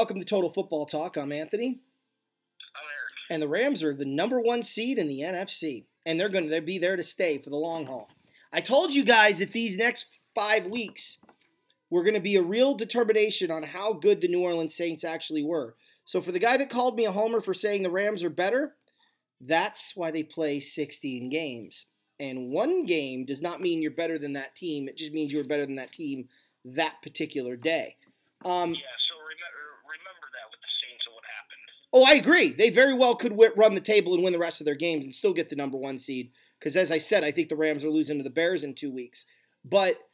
welcome to Total Football Talk. I'm Anthony. I'm Eric. And the Rams are the #1 seed in the NFC, and they're going to be there to stay for the long haul. I told you guys that these next 5 weeks were going to be a real determination on how good the New Orleans Saints actually were. So for the guy that called me a homer for saying the Rams are better, that's why they play 16 games. And one game does not mean you're better than that team. It just means you're better than that team that particular day. So remember that with the Saints and what happened. Oh, I agree. They very well could run the table and win the rest of their games and still get the #1 seed. Because as I said, I think the Rams are losing to the Bears in 2 weeks. But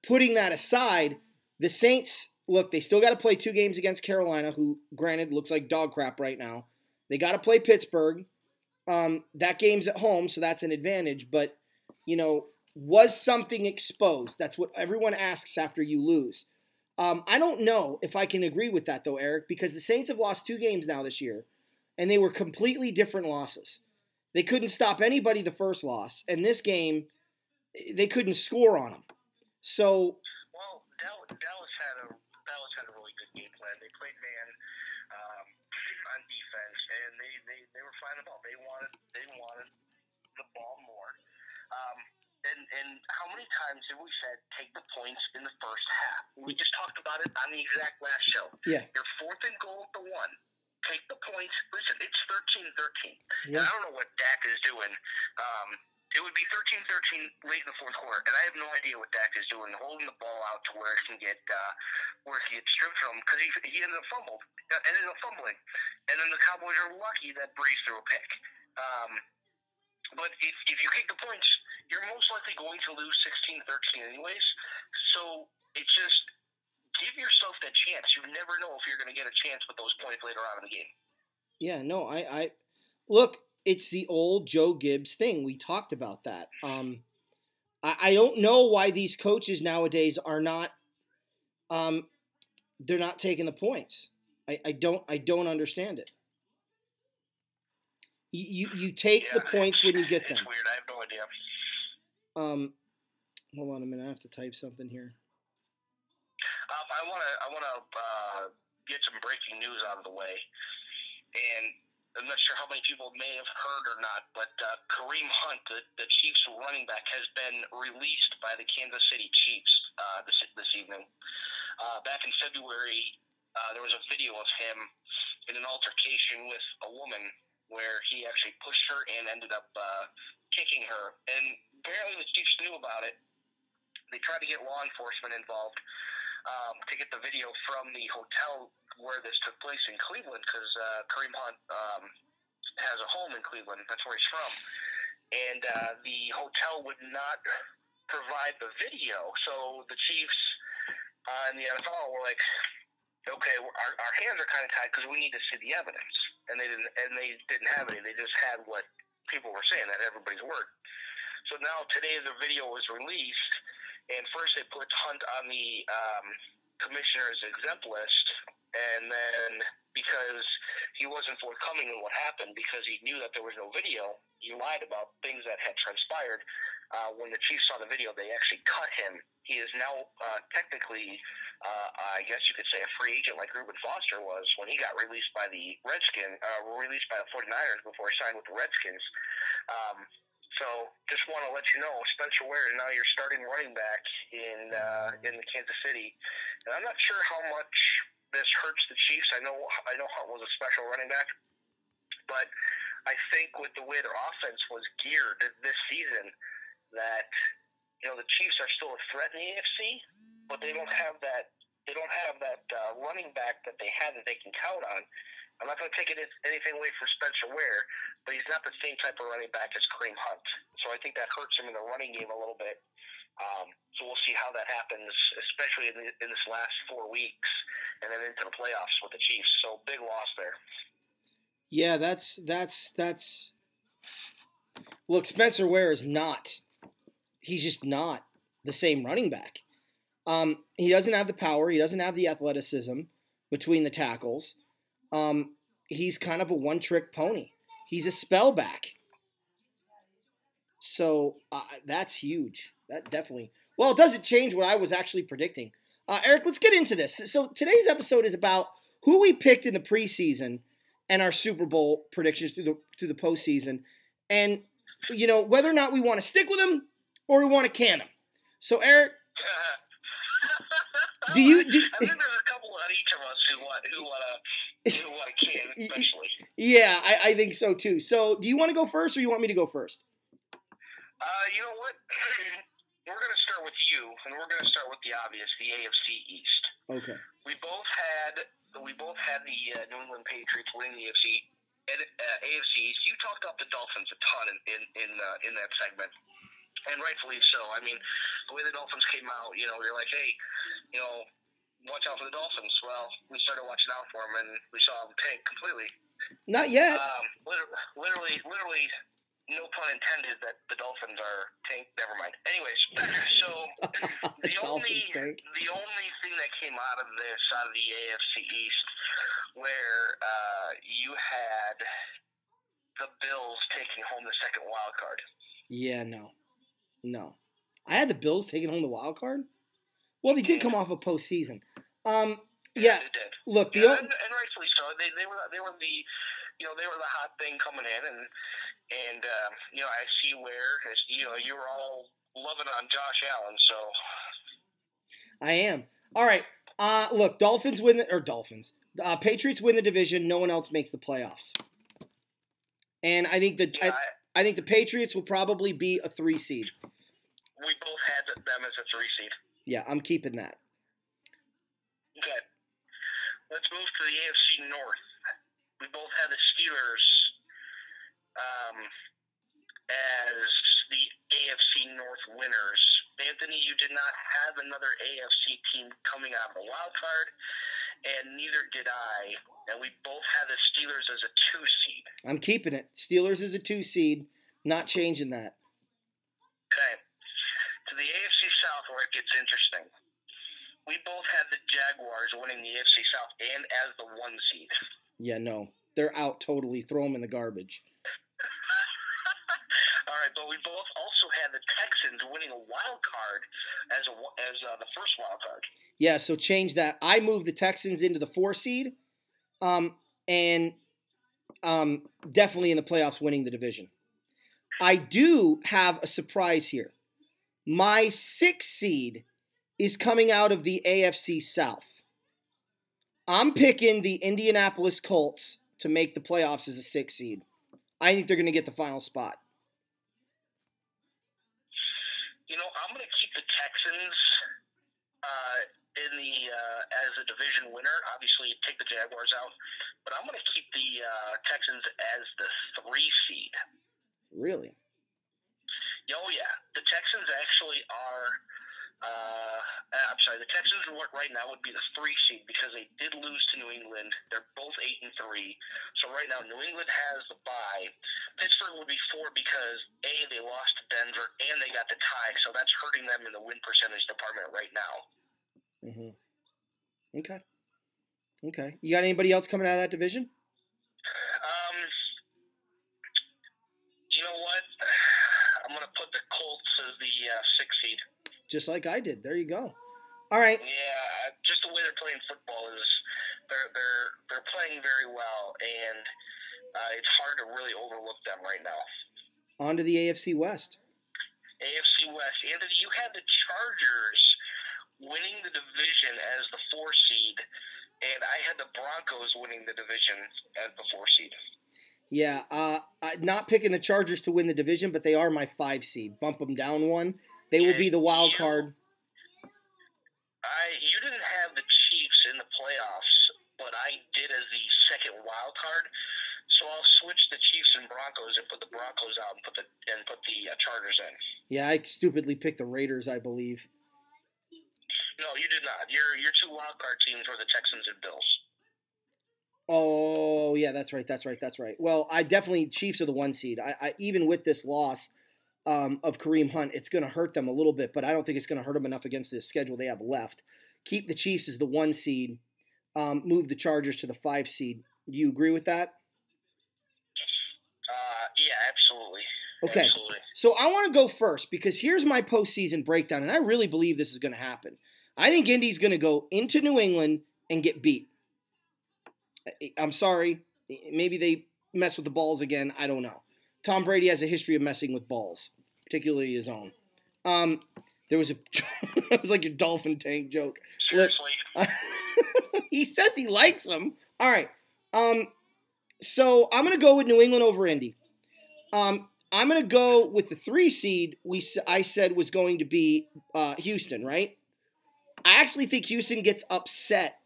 putting that aside, the Saints, look, they still got to play 2 games against Carolina, who, granted, looks like dog crap right now. They got to play Pittsburgh. That game's at home, so that's an advantage. But, was something exposed? That's what everyone asks after you lose. I don't know if I can agree with that, though, Eric, because the Saints have lost 2 games now this year, and they were completely different losses. They couldn't stop anybody the first loss, and this game, they couldn't score on them. So, well, Dallas had a really good game plan. They played man on defense, and they were fine about. They wanted the ball more. And how many times have we said take the points in the first half? We just talked about it on the exact last show. Yeah. You're 4th and goal at the 1. Take the points. Listen, it's 13-13. Yeah. And I don't know what Dak is doing. It would be 13-13 late in the fourth quarter, and I have no idea what Dak is doing, holding the ball out to where it can get stripped from him because he ended up fumbling, and then the Cowboys are lucky that Breeze threw a pick. But if you kick the points, you're most likely going to lose 16-13 anyways. So it's just give yourself that chance. You never know if you're going to get a chance with those points later on in the game. Yeah, no, I look, it's the old Joe Gibbs thing. We talked about that. I don't know why these coaches nowadays are not they're not taking the points. I don't understand it. You take the points when you get them. It's weird. I have no idea. Hold on a minute. I have to type something here. I want to get some breaking news out of the way, and I'm not sure how many people may have heard or not, but Kareem Hunt, the Chiefs running back, has been released by the Kansas City Chiefs this evening. Back in February, there was a video of him in an altercation with a woman where he actually pushed her and ended up kicking her. And apparently the Chiefs knew about it. They tried to get law enforcement involved to get the video from the hotel where this took place in Cleveland, because Kareem Hunt has a home in Cleveland. That's where he's from. And the hotel would not provide the video. So the Chiefs and the NFL were like, okay, our hands are kind of tied because we need to see the evidence. And they didn't have any. They just had what people were saying, that everybody's word. So now today the video was released, and first they put Hunt on the commissioner's exempt list, and then because he wasn't forthcoming in what happened, because he knew that there was no video, he lied about things that had transpired. When the Chiefs saw the video, they actually cut him. He is now technically, I guess you could say, a free agent like Reuben Foster was when he got released by the 49ers before he signed with the Redskins. So just want to let you know, Spencer Ware is now your starting running back in the Kansas City. And I'm not sure how much this hurts the Chiefs. I know Hunt was a special running back, but I think with the way their offense was geared this season, that the Chiefs are still a threat in the AFC, but they don't have that. They don't have that running back that they had that they can count on. I'm not going to take anything away from Spencer Ware, but he's not the same type of running back as Kareem Hunt. So I think that hurts him in the running game a little bit. So we'll see how that happens, especially in this last 4 weeks, and then into the playoffs with the Chiefs. So big loss there. Yeah, that's. Look, Spencer Ware is not. He's just not the same running back. He doesn't have the power. He doesn't have the athleticism between the tackles. He's kind of a one-trick pony. He's a spell back. So that's huge. That definitely. Well, it doesn't change what I was actually predicting. Eric, let's get into this. So today's episode is about who we picked in the preseason and our Super Bowl predictions through the postseason, and whether or not we want to stick with them or we want to can them. So, Eric, do you? I think there's a couple on each of us who want to can, especially. Yeah, I think so too. So, do you want to go first, or you want me to go first? You know what? We're going to start with you, and we're going to start with the obvious, the AFC East. Okay. We both had the New England Patriots winning the AFC East. You talked up the Dolphins a ton in that segment, and rightfully so. I mean, the way the Dolphins came out, you're like, hey, watch out for the Dolphins. Well, we started watching out for them, and we saw them tank completely. Not yet. Literally, no pun intended that the Dolphins are tank. Never mind. Anyways, so the only thing that came out of the AFC East, where you had the Bills taking home the second wild card. Yeah, no. I had the Bills taking home the wild card. Well, they did come off a postseason. Yeah, they did. Look, and rightfully so. They were the hot thing coming in, and I see where you were all loving on Josh Allen. So I am. All right. Look, Patriots win the division. No one else makes the playoffs. And I think I think the Patriots will probably be a 3 seed. We both had them as a 3 seed. Yeah, I'm keeping that. Okay. Let's move to the AFC North. We both had the Steelers as the AFC North winners. Anthony, you did not have another AFC team coming out of the wild card, and neither did I. And we both had the Steelers as a 2 seed. I'm keeping it. Steelers as a 2 seed. Not changing that. Okay. To the AFC South, where it gets interesting. We both had the Jaguars winning the AFC South and as the 1 seed. Yeah, no. They're out totally. Throw them in the garbage. All right, but we both also had the Texans winning a wild card as the first wild card. Yeah, so change that. I moved the Texans into the 4 seed, and definitely in the playoffs winning the division. I do have a surprise here. My 6 seed is coming out of the AFC South. I'm picking the Indianapolis Colts to make the playoffs as a 6 seed. I think they're going to get the final spot. I'm going to keep the Texans as a division winner. Obviously, take the Jaguars out, but I'm going to keep the Texans as the 3 seed. Really? Oh yeah, the Texans actually are. The Texans right now would be the 3 seed because they did lose to New England. They're both 8-3. So right now, New England has the bye. Pittsburgh would be 4 because they lost to Denver and they got the tie. So that's hurting them in the win percentage department right now. Mm-hmm. Okay. You got anybody else coming out of that division? You know what? I'm going to put the Colts as the 6 seed. Just like I did. There you go. All right. Yeah, just the way they're playing football is they're playing very well, and it's hard to really overlook them right now. On to the AFC West. AFC West. Anthony, you had the Chargers winning the division as the 4 seed, and I had the Broncos winning the division as the 4 seed. Yeah, not picking the Chargers to win the division, but they are my 5 seed. Bump them down 1. They will be the wild card. You didn't have the Chiefs in the playoffs, but I did as the second wild card. So I'll switch the Chiefs and Broncos and put the Broncos out and put the Chargers in. Yeah, I stupidly picked the Raiders, I believe. No, you did not. Your 2 wild card teams were the Texans and Bills. Oh, yeah, that's right. Well, I definitely Chiefs are the 1 seed. I even with this loss of Kareem Hunt, it's going to hurt them a little bit, but I don't think it's going to hurt them enough against the schedule they have left. Keep the Chiefs as the 1 seed. Move the Chargers to the 5 seed. Do you agree with that? Yeah, absolutely. Okay, absolutely. So I want to go first because here's my postseason breakdown, and I really believe this is going to happen. I think Indy's going to go into New England and get beat. I'm sorry. Maybe they mess with the balls again. I don't know. Tom Brady has a history of messing with balls, particularly his own. There was it was like your dolphin tank joke. Seriously. He says he likes them. All right. So I'm going to go with New England over Indy. I'm going to go with the 3 seed I said was going to be Houston, right? I actually think Houston gets upset.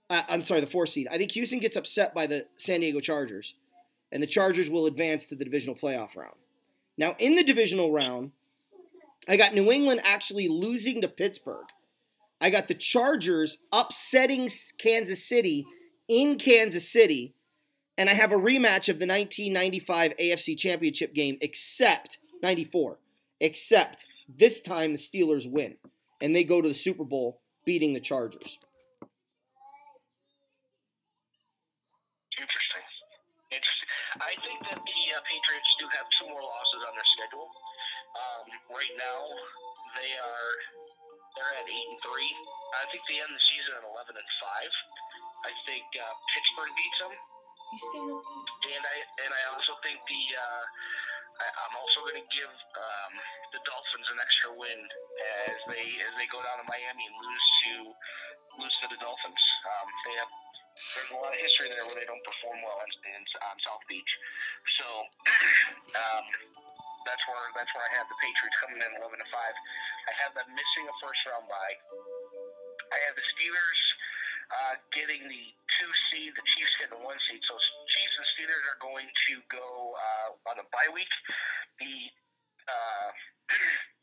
I'm sorry, the 4 seed. I think Houston gets upset by the San Diego Chargers, and the Chargers will advance to the divisional playoff round. Now, in the divisional round, I got New England actually losing to Pittsburgh. I got the Chargers upsetting Kansas City in Kansas City, and I have a rematch of the 1995 AFC Championship game, except 94. Except this time the Steelers win, and they go to the Super Bowl beating the Chargers. Interesting. I think that the Patriots do have 2 more losses on their schedule. Right now, they're at 8-3. I think they end the season at 11-5. I think Pittsburgh beats them. And I also think I'm also going to give the Dolphins an extra win as they go down to Miami and lose to the Dolphins. There's a lot of history there where they don't perform well on South Beach. So that's where I have the Patriots coming in 11-5. I have them missing a first round bye. I have the Steelers getting the 2 seed, the Chiefs getting the 1 seed. So Chiefs and Steelers are going to go on a bye week. The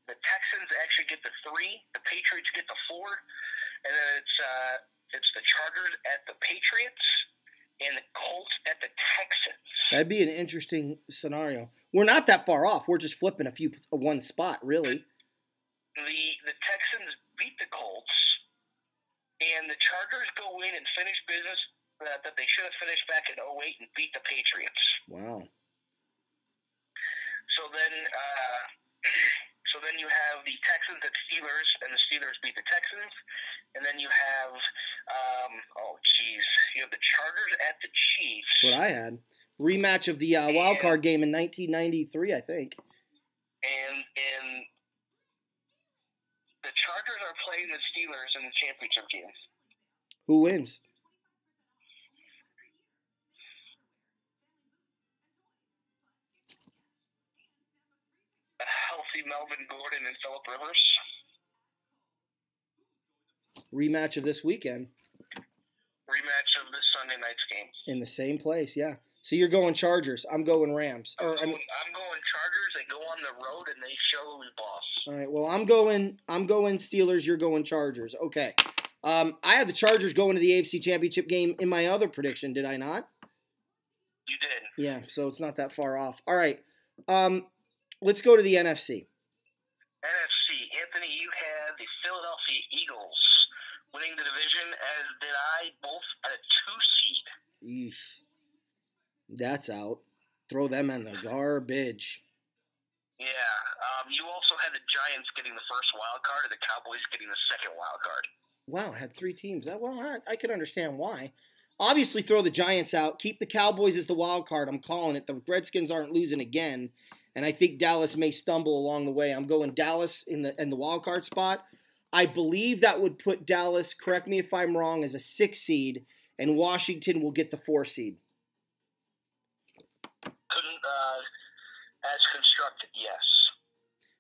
Texans actually get the 3, the Patriots get the 4, and then it's the Chargers at the Patriots and the Colts at the Texans. That'd be an interesting scenario. We're not that far off. We're just flipping one spot, really. The Texans beat the Colts, and the Chargers go in and finish business that they should have finished back in 2008 and beat the Patriots. Wow. So then you have the Texans at Steelers, and the Steelers beat the Texans. And then you have, you have the Chargers at the Chiefs. That's what I had. Rematch of the wild card game in 1993, I think. And the Chargers are playing the Steelers in the championship game. Who wins? A healthy Melvin Gordon and Phillip Rivers. Rematch of this weekend. Rematch of this Sunday night's game. In the same place, yeah. So you're going Chargers. I'm going Rams. I'm going Chargers. They go on the road and they show who's boss. All right. Well, I'm going Steelers. You're going Chargers. Okay. I had the Chargers going to the AFC Championship game in my other prediction. Did I not? You did. Yeah. So it's not that far off. All right. Let's go to the NFC. NFC. Anthony, you had the Philadelphia Eagles winning the division, as did I, both at a 2 seed. Eesh. That's out. Throw them in the garbage. Yeah. You also had the Giants getting the first wild card and the Cowboys getting the second wild card. Wow, I had 3 teams. Well, I can understand why. Obviously, throw the Giants out. Keep the Cowboys as the wild card. I'm calling it. The Redskins aren't losing again, and I think Dallas may stumble along the way. I'm going Dallas in the wild card spot. I believe that would put Dallas, correct me if I'm wrong, as a 6 seed, and Washington will get the 4 seed. As constructed, yes.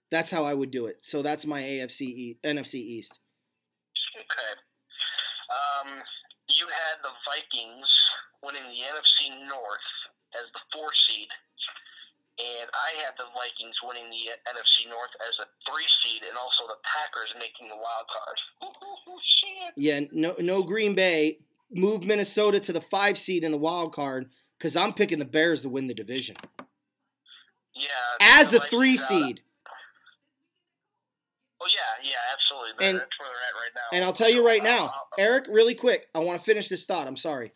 That's how I would do it. So that's my NFC East. Okay. You had the Vikings winning the NFC North as the 4 seed, and I had the Vikings winning the NFC North as a 3 seed, and also the Packers making the wild card. Shit. Yeah, no Green Bay. Move Minnesota to the 5 seed in the wild card because I'm picking the Bears to win the division. Yeah. As a 3 seed. Oh, yeah, absolutely. And, that's where they're at right now. And I'll tell you right now, Eric, really quick, I want to finish this thought. I'm sorry.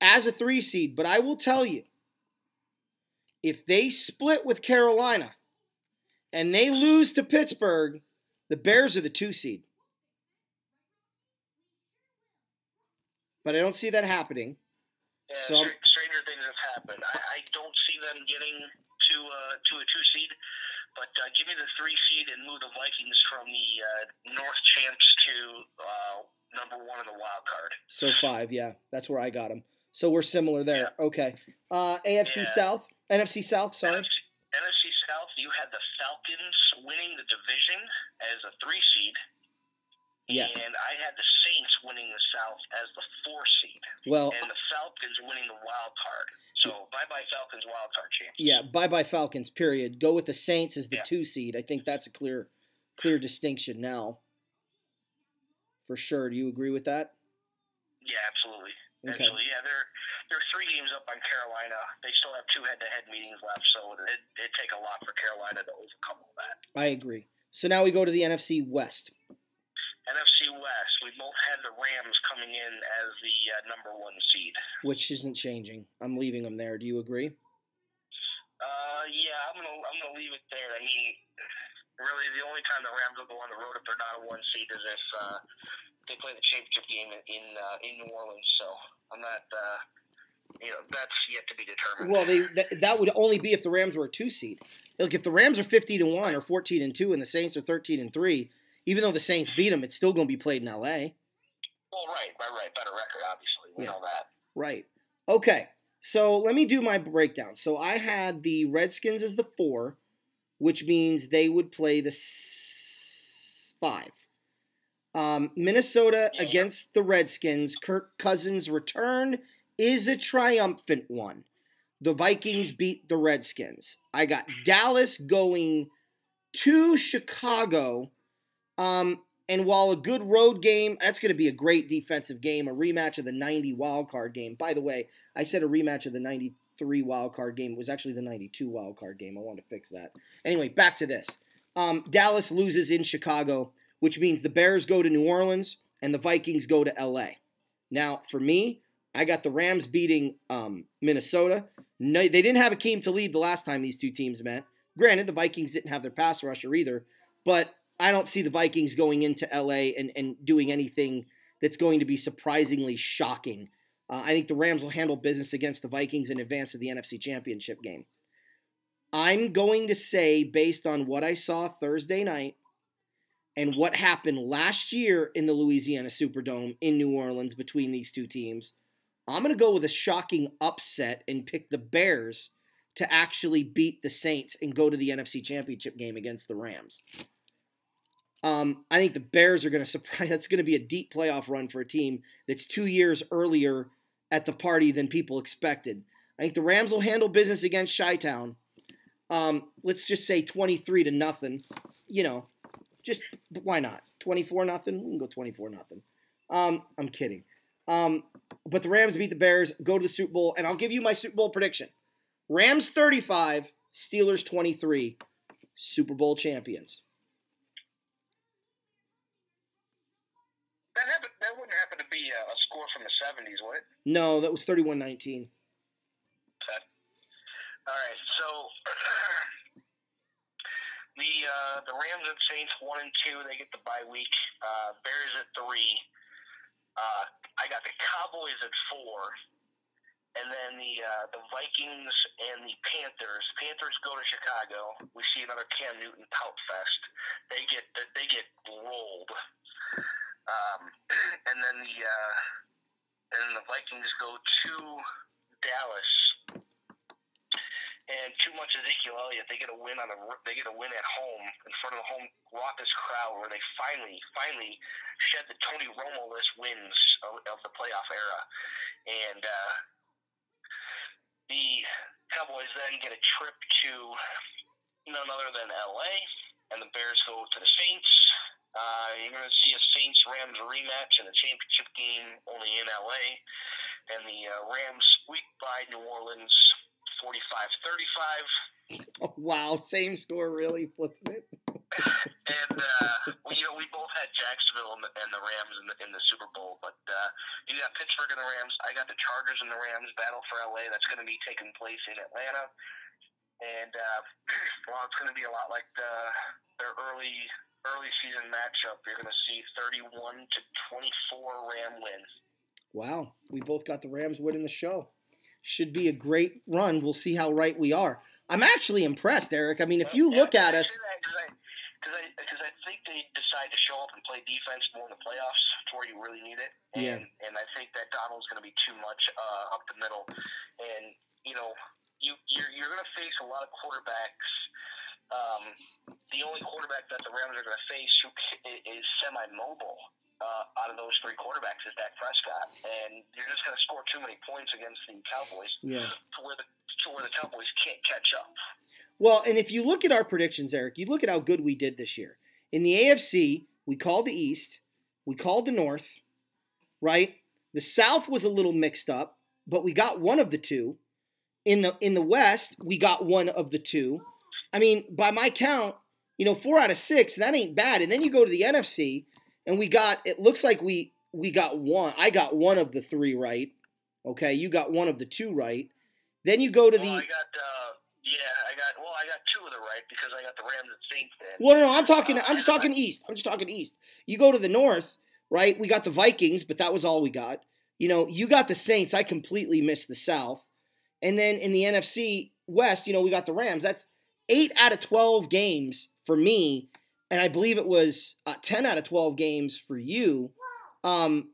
As a 3 seed, but I will tell you, if they split with Carolina and they lose to Pittsburgh, the Bears are the 2 seed. But I don't see that happening. Yeah, So stranger things have happened. I don't see them getting to a 2 seed, but give me the 3 seed and move the Vikings from the North champs to number 1 in the wild card. So 5, yeah, that's where I got them. So we're similar there. Yeah. Okay. NFC South, NFC South. Sorry. NFC South. You had the Falcons winning the division as a 3 seed. Yeah. And I had the Saints winning the South as the 4 seed. Well, and the Falcons winning the wild card. So bye-bye Falcons wild card chance. Yeah, bye-bye Falcons, period. Go with the Saints as the 2 seed. I think that's a clear distinction now. For sure. Do you agree with that? Yeah, absolutely. Okay. Absolutely. Yeah, they're 3 games up on Carolina. They still have 2 head-to-head meetings left, so it'd take a lot for Carolina to overcome all that. I agree. So now we go to the NFC West. NFC West, we both had the Rams coming in as the number 1 seed. Which isn't changing. I'm leaving them there. Do you agree? Yeah, I'm gonna leave it there. I mean, really, the only time the Rams will go on the road if they're not a 1 seed is if they play the championship game in New Orleans. So I'm not. That's yet to be determined. Well, that would only be if the Rams were a 2 seed. Like if the Rams are 15-1 or 14-2 and the Saints are 13-3. Even though the Saints beat them, it's still going to be played in L.A. Well, right. Better record, obviously. We know that. Right. Okay. So let me do my breakdown. So I had the Redskins as the 4, which means they would play the 5. Minnesota against the Redskins. Kirk Cousins' return is a triumphant one. The Vikings beat the Redskins. I got Dallas going to Chicago. And while a good road game, that's going to be a great defensive game, a rematch of the 90 wildcard game. By the way, I said a rematch of the 93 wildcard game. It was actually the 92 wildcard game. I want to fix that. Anyway, back to this. Dallas loses in Chicago, which means the Bears go to New Orleans and the Vikings go to L.A. Now, for me, I got the Rams beating Minnesota. No, they didn't have Akeem Talib the last time these 2 teams met. Granted, the Vikings didn't have their pass rusher either, but I don't see the Vikings going into L.A. and doing anything that's going to be surprisingly shocking. I think the Rams will handle business against the Vikings and advance to the NFC Championship game. I'm going to say, based on what I saw Thursday night and what happened last year in the Louisiana Superdome in New Orleans between these 2 teams, I'm going to go with a shocking upset and pick the Bears to actually beat the Saints and go to the NFC Championship game against the Rams. I think the Bears are going to surprise. That's going to be a deep playoff run for a team that's 2 years earlier at the party than people expected. I think the Rams will handle business against Chi-Town. Let's just say 23-0. Just why not? 24-0. We can go 24-0. I'm kidding. But the Rams beat the Bears, go to the Super Bowl, and I'll give you my Super Bowl prediction: Rams 35, Steelers 23, Super Bowl champions. That wouldn't happen to be a score from the 70s, would it? No, that was 31-19. Okay. All right, so the Rams and Saints 1 and 2, they get the bye week. Bears at 3. I got the Cowboys at 4, and then the Vikings and the Panthers. Panthers go to Chicago. We see another Cam Newton pout fest. They get rolled. And then the Vikings go to Dallas, and too much Ezekiel Elliott. They get a win at home in front of the home raucous crowd, where they finally shed the Tony Romo-less wins of the playoff era, and the Cowboys then get a trip to none other than L.A., and the Bears go to the Saints. You're going to see a Saints-Rams rematch in the championship game only in L.A., and the Rams squeak by New Orleans 45-35. Oh, wow, same score, really flipping it. And we both had Jacksonville and the Rams in the Super Bowl, but you got Pittsburgh and the Rams. I got the Chargers and the Rams battle for LA. That's going to be taking place in Atlanta, and it's going to be a lot like their early season matchup. You're going to see 31-24 Ram win. Wow, we both got the Rams winning the show. should be a great run. We'll see how right we are. I'm actually impressed, Eric. I mean, if you look at us. Because I think they decide to show up and play defense more in the playoffs to where you really need it. And I think that Donald's going to be too much up the middle. And, you know, you're going to face a lot of quarterbacks. The only quarterback that the Rams are going to face who is semi-mobile out of those three quarterbacks is Dak Prescott. And you're just going to score too many points against the Cowboys to where the Cowboys can't catch up. Well, and if you look at our predictions, Eric, you look at how good we did this year. In the AFC, we called the East, we called the North, right? The South was a little mixed up, but we got one of the two. In the West, we got one of the two. I mean, by my count, 4 out of 6, that ain't bad. And then you go to the NFC, and it looks like we got one. I got one of the 3 right. Okay, you got one of the 2 right. Then you go to I got 2 of the right because I got the Rams and Saints then. Well, no, I'm just talking East. I'm just talking East. You go to the North, right? We got the Vikings, but that was all we got. You got the Saints. I completely missed the South. And then in the NFC West, we got the Rams. That's 8 out of 12 games for me, and I believe it was 10 out of 12 games for you, or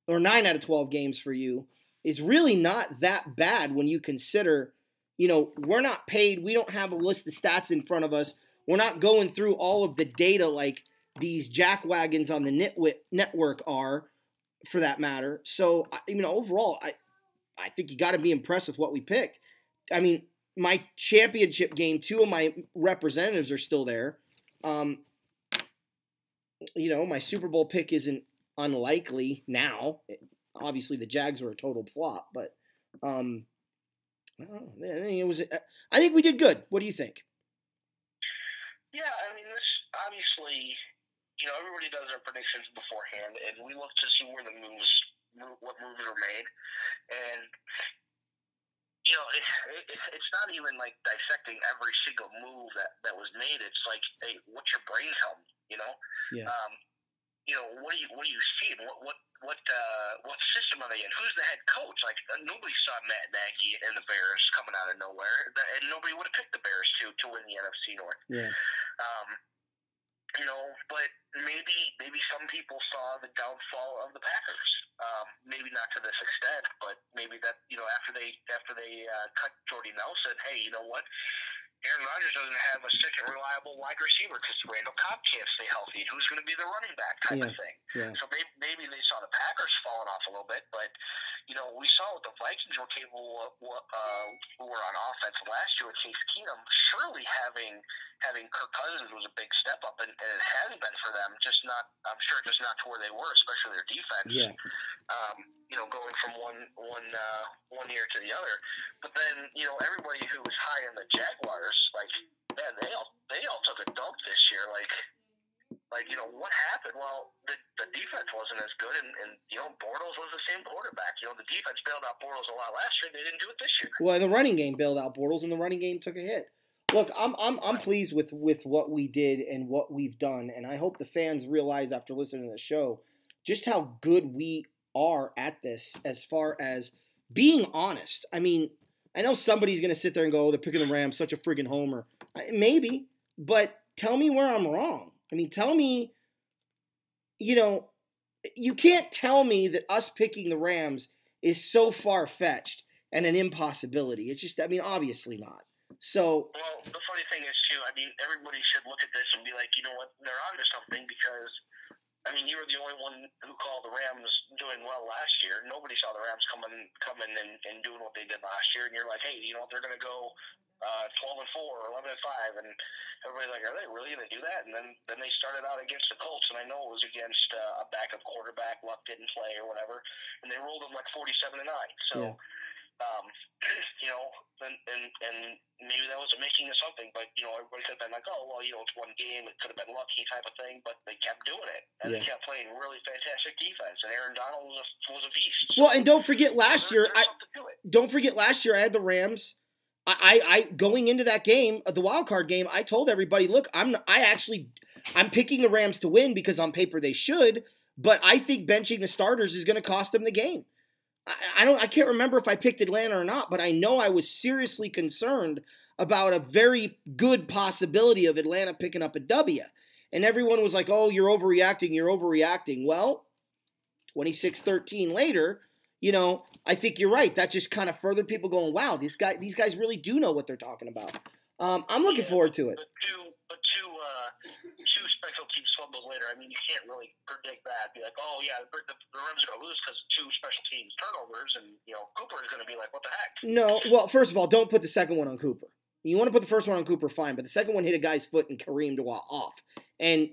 9 out of 12 games for you, is really not that bad when you consider, we're not paid. We don't have a list of stats in front of us. We're not going through all of the data like these jackwagons on the Nitwit network are, for that matter. So, overall, I think you got to be impressed with what we picked. I mean, my championship game, 2 of my representatives are still there. My Super Bowl pick isn't unlikely now. Obviously, the Jags were a total flop, but I think we did good. What do you think? Yeah, I mean, this obviously, everybody does their predictions beforehand, and we look to see where what moves are made, and it's not even like dissecting every single move that was made. It's like, hey, what's your brain tell me? Yeah. What do you see? What system are they in? Who's the head coach? Like, nobody saw Matt Nagy and the Bears coming out of nowhere, and nobody would have picked the Bears to win the NFC North. Yeah. But maybe some people saw the downfall of the Packers. Maybe not to this extent, but maybe that after they cut Jordy Nelson, hey, you know what? Aaron Rodgers doesn't have a second reliable wide receiver because Randall Cobb can't stay healthy. Who's going to be the running back type of thing? Yeah. So maybe they saw the Packers falling off a little bit, but we saw what the Vikings were capable of, who were on offense last year with Case Keenum. Surely having Kirk Cousins was a big step up, and it hasn't been for them. I'm sure just not to where they were, especially their defense. Yeah. Going from one year to the other. But then, everybody who was high in the Jaguars, like, man, they all took a dump this year. Like, what happened? Well, the defense wasn't as good, and Bortles was the same quarterback. The defense bailed out Bortles a lot last year. They didn't do it this year. Well, the running game bailed out Bortles, and the running game took a hit. Look, I'm pleased with what we did and what we've done, and I hope the fans realize after listening to the show just how good we are at this as far as being honest. I mean, I know somebody's going to sit there and go, oh, they're picking the Rams, such a friggin' homer. Maybe, but tell me where I'm wrong. I mean, tell me, you can't tell me that us picking the Rams is so far-fetched and an impossibility. It's just, obviously not. So, well, the funny thing is, too, everybody should look at this and be like, you know what, they're onto something because you were the only one who called the Rams doing well last year. Nobody saw the Rams coming and doing what they did last year. And you're like, hey, they're going to go 12-4 or 11-5, and everybody's like, are they really going to do that? And then they started out against the Colts, and I know it was against a backup quarterback. Luck didn't play or whatever, and they rolled them like 47-9. So. Yeah. And maybe that was a making of something, but everybody could have been like, oh, well, it's one game, it could have been lucky type of thing, but they kept doing it, and they kept playing really fantastic defense, and Aaron Donald was a beast. Well, and don't forget last year, I had the Rams. I going into that game, the wild card game, I told everybody, look, I'm picking the Rams to win because on paper they should, but I think benching the starters is going to cost them the game. I can't remember if I picked Atlanta or not, but I know I was seriously concerned about a very good possibility of Atlanta picking up a W. And everyone was like, "Oh, you're overreacting, you're overreacting." Well, 26-13 later, I think you're right. That just kind of furthered people going, "Wow, these guys really do know what they're talking about." I'm looking forward to it. But two special teams fumbles later. I mean, you can't really predict that. Be like, oh yeah, the Rams are going to lose because two special teams turnovers, and Cooper is going to be like, what the heck? No, well, first of all, don't put the second one on Cooper. You want to put the first one on Cooper, fine, but the second one hit a guy's foot and Kareem off, and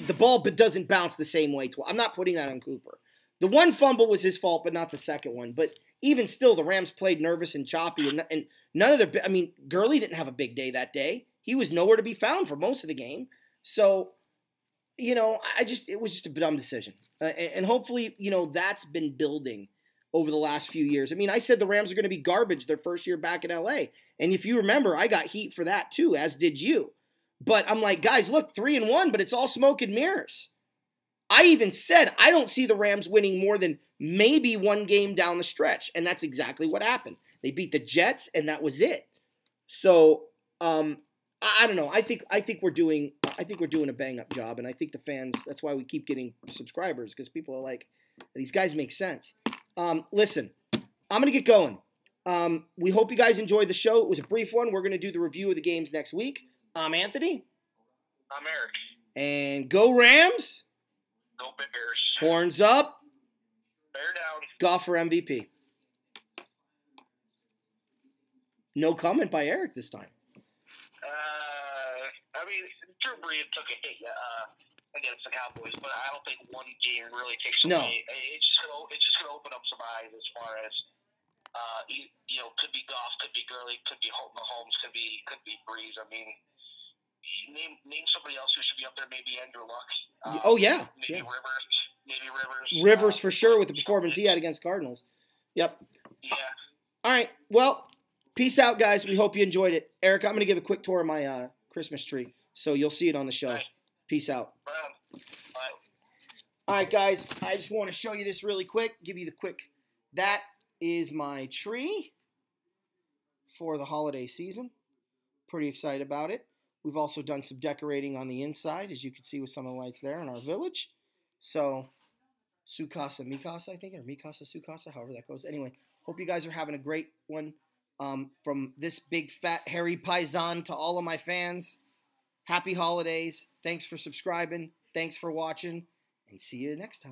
the ball doesn't bounce the same way. I'm not putting that on Cooper. The one fumble was his fault, but not the second one. But even still, the Rams played nervous and choppy, and none of their. I mean, Gurley didn't have a big day that day. He was nowhere to be found for most of the game. So, it was just a dumb decision. And hopefully, that's been building over the last few years. I mean, I said the Rams are going to be garbage their first year back in LA. And if you remember, I got heat for that too, as did you. But I'm like, guys, look, 3-1, but it's all smoke and mirrors. I even said I don't see the Rams winning more than maybe one game down the stretch. And that's exactly what happened. They beat the Jets, and that was it. So, I don't know. I think we're doing a bang up job, and I think the fans. That's why we keep getting subscribers, because people are like, these guys make sense. Listen, I'm gonna get going. We hope you guys enjoyed the show. It was a brief one. We're gonna do the review of the games next week. I'm Anthony. I'm Eric. And go Rams. Go Bears. Horns up. Bear down. Goff for MVP. No comment by Eric this time. I mean, Drew Brees took a hit against the Cowboys, but I don't think one game really takes away. No. It's just gonna open up some eyes as far as could be Goff, could be Gurley, could be Mahomes, could be Brees. I mean, name somebody else who should be up there. Maybe Andrew Luck. Oh yeah. Maybe yeah. Rivers. Maybe Rivers. Rivers for sure with the performance he had against Cardinals. Yep. Yeah. All right. Well, peace out, guys. We hope you enjoyed it. Eric, I'm going to give a quick tour of my Christmas tree, so you'll see it on the show. Right. Peace out. Bye. All right, guys. I just want to show you this really quick. Give you the quick. That is my tree for the holiday season. Pretty excited about it. We've also done some decorating on the inside, as you can see with some of the lights there in our village. So, Sukasa Mikasa, I think, or Mikasa Sukasa, however that goes. Anyway, hope you guys are having a great one. From this big, fat, hairy paisan to all of my fans, happy holidays. Thanks for subscribing. Thanks for watching. And see you next time.